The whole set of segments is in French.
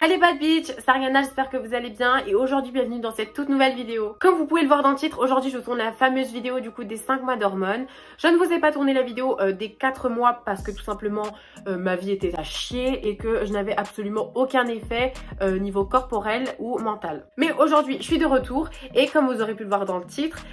Allez bad bitch, c'est Ariana, j'espère que vous allez bien et aujourd'hui bienvenue dans cette toute nouvelle vidéo. Comme vous pouvez le voir dans le titre, aujourd'hui je vous tourne la fameuse vidéo du coup des 5 mois d'hormones. Je ne vous ai pas tourné la vidéo des 4 mois parce que tout simplement ma vie était à chier et que je n'avais absolument aucun effet niveau corporel ou mental. Mais aujourd'hui je suis de retour et comme vous aurez pu le voir dans le titre,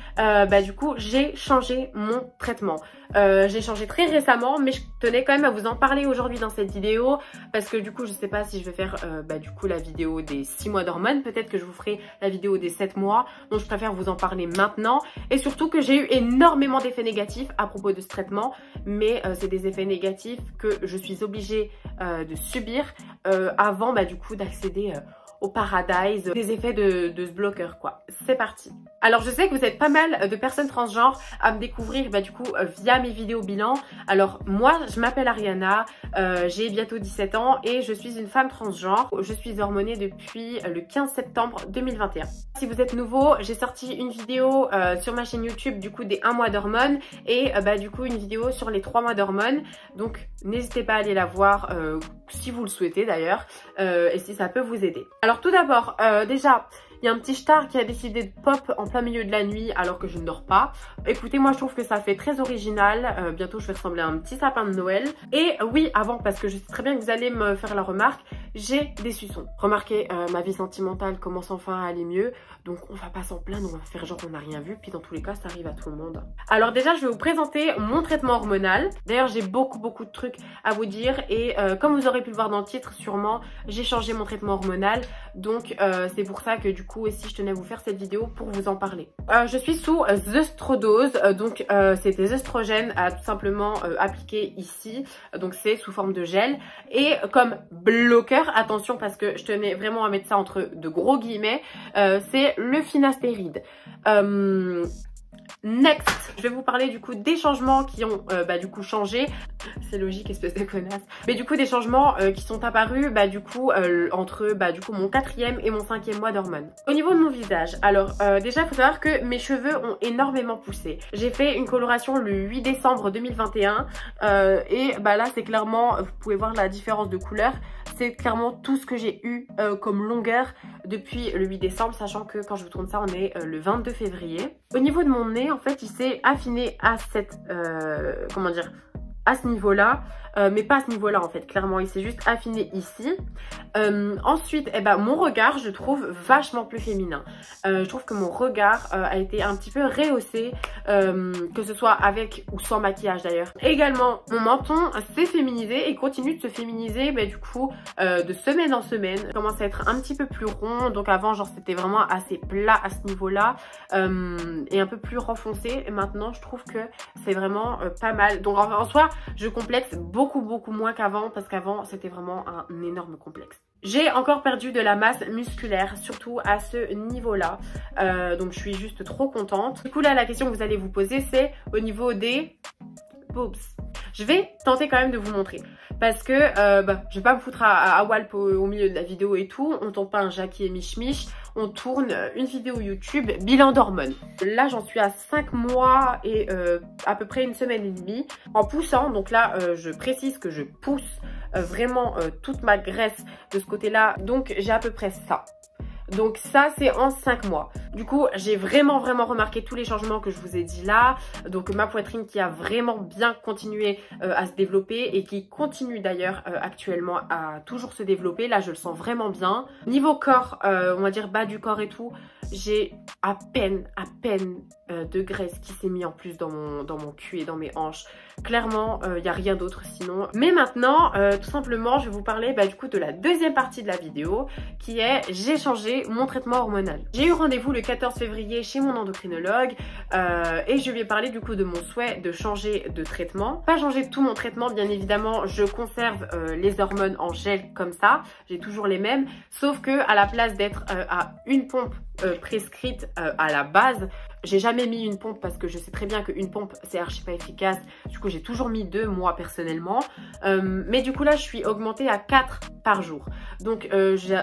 du coup j'ai changé mon traitement. J'ai changé très récemment mais je tenais quand même à vous en parler aujourd'hui dans cette vidéo parce que du coup je sais pas si je vais faire du coup la vidéo des 6 mois d'hormones, peut-être que je vous ferai la vidéo des 7 mois, donc je préfère vous en parler maintenant et surtout que j'ai eu énormément d'effets négatifs à propos de ce traitement, mais c'est des effets négatifs que je suis obligée de subir avant du coup d'accéder au paradise, des effets de ce bloqueur quoi. C'est parti. Alors je sais que vous êtes pas mal de personnes transgenres à me découvrir du coup via mes vidéos bilan. Alors moi je m'appelle Ariana, j'ai bientôt 17 ans et je suis une femme transgenre. Je suis hormonée depuis le 15 septembre 2021. Si vous êtes nouveau, j'ai sorti une vidéo sur ma chaîne YouTube du coup des 1 mois d'hormones et du coup une vidéo sur les 3 mois d'hormones. Donc n'hésitez pas à aller la voir si vous le souhaitez d'ailleurs et si ça peut vous aider. Alors tout d'abord, déjà, il y a un petit star qui a décidé de pop en plein milieu de la nuit alors que je ne dors pas. Écoutez, moi je trouve que ça fait très original. Bientôt je vais ressembler à un petit sapin de Noël. Et oui, avant, parce que je sais très bien que vous allez me faire la remarque, j'ai des suçons. Remarquez, ma vie sentimentale commence enfin à aller mieux. Donc on va pas s'en plaindre, on va faire genre qu'on n'a rien vu. Puis dans tous les cas, ça arrive à tout le monde. Alors déjà, je vais vous présenter mon traitement hormonal. D'ailleurs, j'ai beaucoup de trucs à vous dire. Et comme vous aurez pu le voir dans le titre, sûrement, j'ai changé mon traitement hormonal. Donc c'est pour ça que du coup aussi je tenais à vous faire cette vidéo pour vous en parler. Je suis sous Zestrodose, donc c'est des oestrogènes à tout simplement appliquer ici, donc c'est sous forme de gel. Et comme bloqueur, attention parce que je tenais vraiment à mettre ça entre de gros guillemets, c'est le finastéride. Next, je vais vous parler du coup des changements qui ont du coup changé. C'est logique, espèce de connasse. Mais du coup des changements qui sont apparus du coup entre du coup mon 4e et mon 5e mois d'hormones. Au niveau de mon visage, alors déjà il faut savoir que mes cheveux ont énormément poussé. J'ai fait une coloration le 8 décembre 2021 et là c'est clairement, vous pouvez voir la différence de couleur. C'est clairement tout ce que j'ai eu comme longueur depuis le 8 décembre, sachant que quand je vous tourne ça, on est le 22 février. Au niveau de mon nez, en fait, il s'est affiné à cette, à ce niveau-là, mais pas à ce niveau-là en fait, clairement il s'est juste affiné ici. Ensuite, mon regard je trouve vachement plus féminin. Je trouve que mon regard a été un petit peu rehaussé, que ce soit avec ou sans maquillage d'ailleurs. Également, mon menton s'est féminisé et continue de se féminiser du coup de semaine en semaine. Il commence à être un petit peu plus rond, donc avant genre c'était vraiment assez plat à ce niveau-là et un peu plus renfoncé. Et maintenant je trouve que c'est vraiment pas mal. Donc en soi, je complexe beaucoup moins qu'avant parce qu'avant c'était vraiment un énorme complexe. J'ai encore perdu de la masse musculaire, surtout à ce niveau-là. Donc je suis juste trop contente. Du coup là la question que vous allez vous poser c'est au niveau des boobs. Je vais tenter quand même de vous montrer parce que je vais pas me foutre à Walp au milieu de la vidéo et tout. On tourne pas un Jackie et Mich, on tourne une vidéo YouTube bilan d'hormones. Là j'en suis à 5 mois et à peu près une semaine et demie en poussant. Donc là je précise que je pousse vraiment toute ma graisse de ce côté là, donc j'ai à peu près ça. Donc ça c'est en 5 mois. Du coup j'ai vraiment remarqué tous les changements que je vous ai dit là. Donc ma poitrine qui a vraiment bien continué à se développer et qui continue d'ailleurs actuellement à toujours se développer. Là je le sens vraiment bien. Niveau corps, on va dire bas du corps et tout, j'ai à peine de graisse qui s'est mis en plus dans mon cul et dans mes hanches. Clairement il n'y a rien d'autre sinon. Mais maintenant tout simplement je vais vous parler du coup de la deuxième partie de la vidéo qui est j'ai changé mon traitement hormonal. J'ai eu rendez-vous le 14 février chez mon endocrinologue et je lui ai parlé du coup de mon souhait de changer de traitement. Pas changer tout mon traitement, bien évidemment je conserve les hormones en gel comme ça, j'ai toujours les mêmes, sauf que à la place d'être à une pompe prescrite à la base, j'ai jamais mis une pompe parce que je sais très bien qu'une pompe c'est archi pas efficace. Du coup j'ai toujours mis 2 moi personnellement, mais du coup là je suis augmentée à 4 par jour. Donc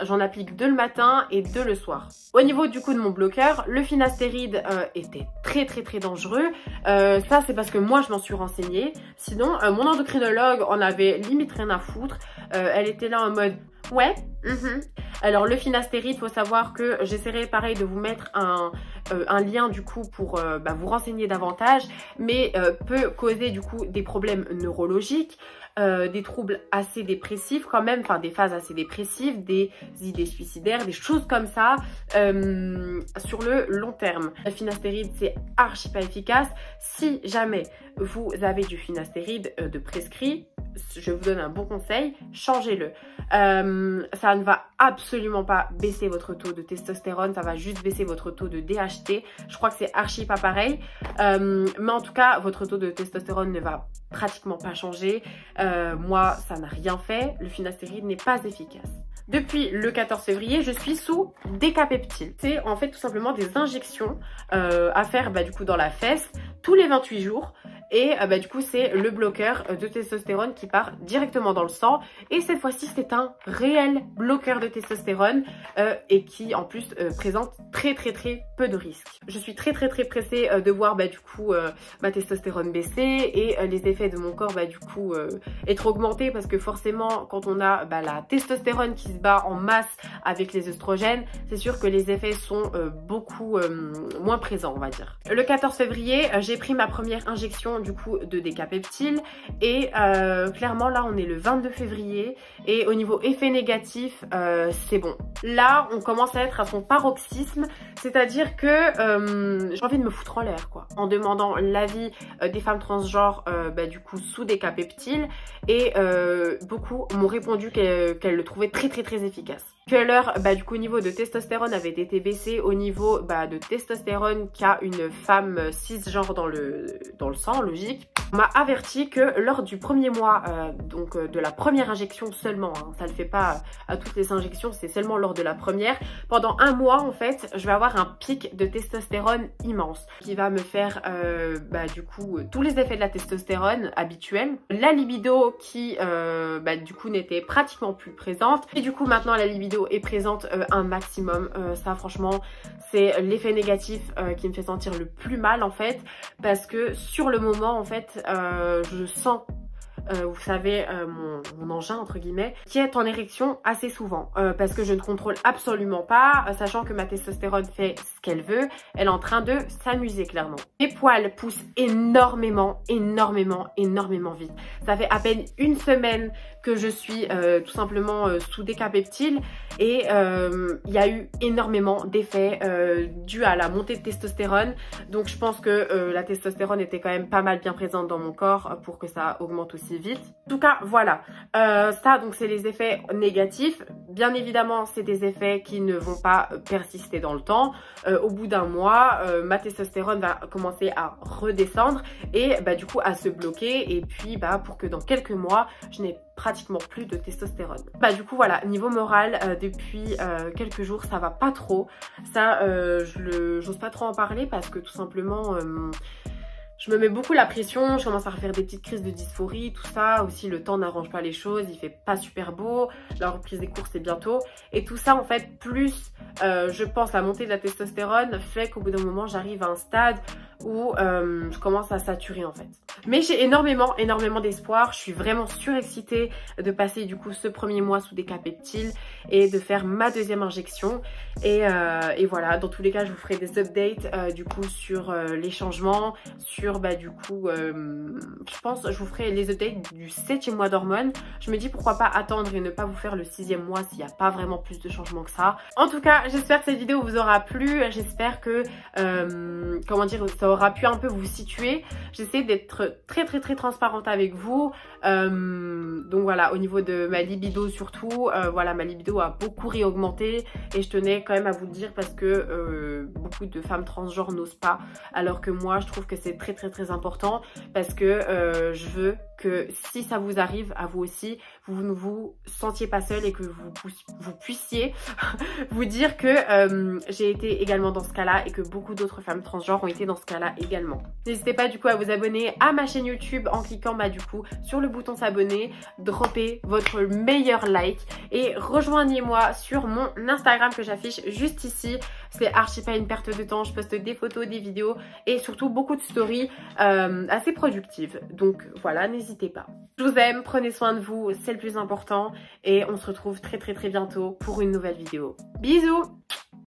j'en applique 2 le matin et 2 le soir. Au niveau du coup de mon bloqueur, le finastéride était très dangereux. Ça c'est parce que moi je m'en suis renseignée. Sinon mon endocrinologue en avait limite rien à foutre. Elle était là en mode ouais Alors le finastéride, il faut savoir que j'essaierai pareil de vous mettre un lien du coup pour vous renseigner davantage, mais peut causer du coup des problèmes neurologiques, des troubles assez dépressifs quand même, enfin des phases assez dépressives, des idées suicidaires, des choses comme ça sur le long terme. Le finastéride c'est archi pas efficace. Si jamais vous avez du finastéride de prescrit, je vous donne un bon conseil, changez-le. Ça ne va absolument pas baisser votre taux de testostérone, ça va juste baisser votre taux de DHT. Je crois que c'est archi pas pareil. Mais en tout cas, votre taux de testostérone ne va pratiquement pas changer. Moi, ça n'a rien fait. Le finastéride n'est pas efficace. Depuis le 14 février, je suis sous Decapeptyl. C'est en fait tout simplement des injections à faire du coup dans la fesse tous les 28 jours. Et du coup c'est le bloqueur de testostérone qui part directement dans le sang. Et cette fois-ci c'est un réel bloqueur de testostérone et qui en plus présente très peu de risques. Je suis très pressée de voir du coup ma testostérone baisser et les effets de mon corps du coup être augmentés, parce que forcément quand on a la testostérone qui se bat en masse avec les œstrogènes, c'est sûr que les effets sont beaucoup moins présents, on va dire. Le 14 février j'ai pris ma première injection du coup de Decapeptyl et clairement là on est le 22 février et au niveau effet négatif c'est bon. Là on commence à être à son paroxysme, c'est-à-dire que j'ai envie de me foutre en l'air quoi, en demandant l'avis des femmes transgenres du coup sous Decapeptyl, et beaucoup m'ont répondu qu'elles le trouvaient très efficace. Que leur du coup au niveau de testostérone avait été baissé au niveau de testostérone qu'a une femme cisgenre dans le sang, logique. On m'a averti que lors du premier mois donc de la première injection seulement, hein, ça ne le fait pas à toutes les injections, c'est seulement lors de la première, pendant un mois en fait je vais avoir un pic de testostérone immense qui va me faire du coup tous les effets de la testostérone habituelle, la libido qui du coup n'était pratiquement plus présente, et du coup maintenant la libido est présente un maximum. Ça franchement c'est l'effet négatif qui me fait sentir le plus mal en fait, parce que sur le moment en fait je sens vous savez mon engin entre guillemets qui est en érection assez souvent parce que je ne contrôle absolument pas, sachant que ma testostérone fait ce qu'elle veut, elle est en train de s'amuser clairement. Mes poils poussent énormément vite. Ça fait à peine une semaine que je suis tout simplement sous Decapeptyl et il y a eu énormément d'effets dus à la montée de testostérone, donc je pense que la testostérone était quand même pas mal bien présente dans mon corps pour que ça augmente aussi vite. En tout cas voilà, ça donc c'est les effets négatifs. Bien évidemment c'est des effets qui ne vont pas persister dans le temps. Au bout d'un mois ma testostérone va commencer à redescendre et du coup à se bloquer, et puis pour que dans quelques mois je n'ai pratiquement plus de testostérone. Du coup voilà, niveau moral depuis quelques jours ça va pas trop, ça j'ose pas trop en parler parce que tout simplement je me mets beaucoup la pression, je commence à refaire des petites crises de dysphorie, tout ça. Aussi, le temps n'arrange pas les choses, il fait pas super beau, la reprise des cours c'est bientôt. Et tout ça, en fait, plus je pense la montée de la testostérone fait qu'au bout d'un moment, j'arrive à un stade où je commence à saturer en fait. Mais j'ai énormément d'espoir, je suis vraiment surexcitée de passer du coup ce premier mois sous Decapeptyl et de faire ma deuxième injection. Et voilà, dans tous les cas, je vous ferai des updates du coup sur les changements, sur du coup je pense je vous ferai les updates du 7e mois d'hormones. Je me dis pourquoi pas attendre et ne pas vous faire le 6e mois s'il n'y a pas vraiment plus de changements que ça. En tout cas j'espère que cette vidéo vous aura plu, j'espère que comment dire, ça aura pu un peu vous situer. J'essaie d'être très transparente avec vous, donc voilà, au niveau de ma libido surtout, voilà, ma libido a beaucoup réaugmenté et je tenais quand même à vous le dire parce que beaucoup de femmes transgenres n'osent pas, alors que moi je trouve que c'est très important, parce que je veux que si ça vous arrive à vous aussi, vous ne vous sentiez pas seul et que vous puissiez vous dire que j'ai été également dans ce cas-là et que beaucoup d'autres femmes transgenres ont été dans ce cas-là. partenariat-là également. N'hésitez pas du coup à vous abonner à ma chaîne YouTube en cliquant du coup sur le bouton s'abonner, droppez votre meilleur like et rejoignez-moi sur mon Instagram que j'affiche juste ici. C'est archi pas une perte de temps, je poste des photos, des vidéos et surtout beaucoup de stories assez productives. Donc voilà, n'hésitez pas. Je vous aime, prenez soin de vous, c'est le plus important et on se retrouve très bientôt pour une nouvelle vidéo. Bisous!